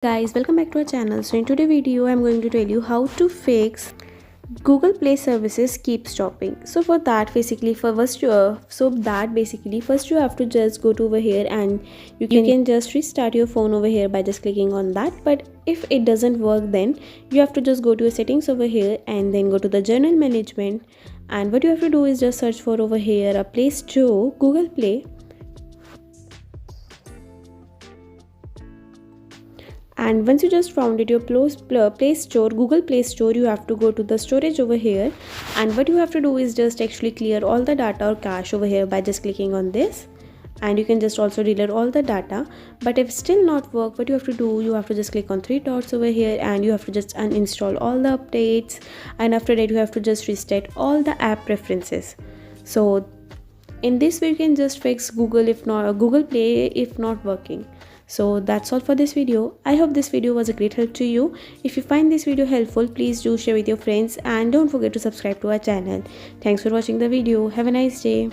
Guys, welcome back to our channel. So in today's video I'm going to tell you how to fix Google Play services keep stopping. So for that basically first you have to just go to over here and you can just restart your phone over here by just clicking on that. But if it doesn't work, then you have to just go to your settings over here and then go to the general management, and what you have to do is just search for over here a Play Store, Google Play. And once you just found it, your Play Store, Google Play Store, you have to go to the storage over here, and what you have to do is just actually clear all the data or cache over here by just clicking on this. And you can just also delete all the data. But if still not work, what you have to do, you have to just click on three dots over here and you have to just uninstall all the updates, and after that you have to just reset all the app preferences. So in this way you can just fix Google Play if not working. So that's all for this video. I hope this video was a great help to you. If you find this video helpful, please do share with your friends and don't forget to subscribe to our channel. Thanks for watching the video. Have a nice day.